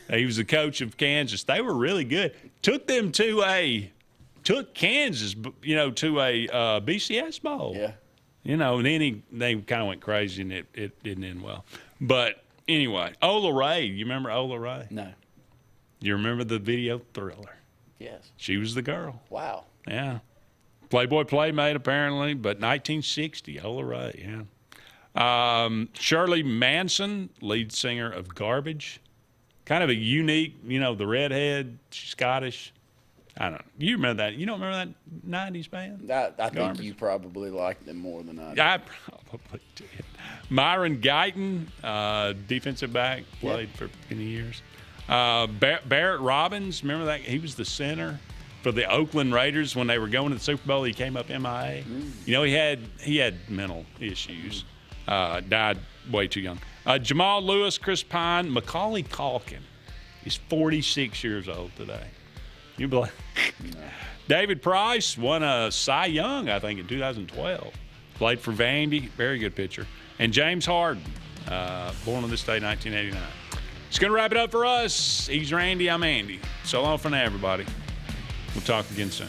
He was the coach of Kansas. They were really good. Took Kansas, to a BCS bowl. Yeah. And then they kind of went crazy and it didn't end well. But anyway, Ola Ray, you remember Ola Ray? No. You remember the video Thriller? Yes. She was the girl. Wow. Yeah. Playboy Playmate, apparently, but 1960, Ola Ray, yeah. Shirley Manson, lead singer of Garbage. Kind of a unique, the redhead, she's Scottish. I don't know. You remember that? You don't remember that 90s band? I think you probably liked them more than I did. I probably did. Myron Guyton, defensive back, played for many years. Barrett Robbins, remember that? He was the center for the Oakland Raiders when they were going to the Super Bowl. He came up MIA. He had mental issues. Died way too young. Jamal Lewis, Chris Pine, Macaulay Culkin is 46 years old today. You believe? David Price won a Cy Young, I think, in 2012. Played for Vandy. Very good pitcher. And James Harden, born on this day, 1989. It's going to wrap it up for us. He's Randy. I'm Andy. So long for now, everybody. We'll talk again soon.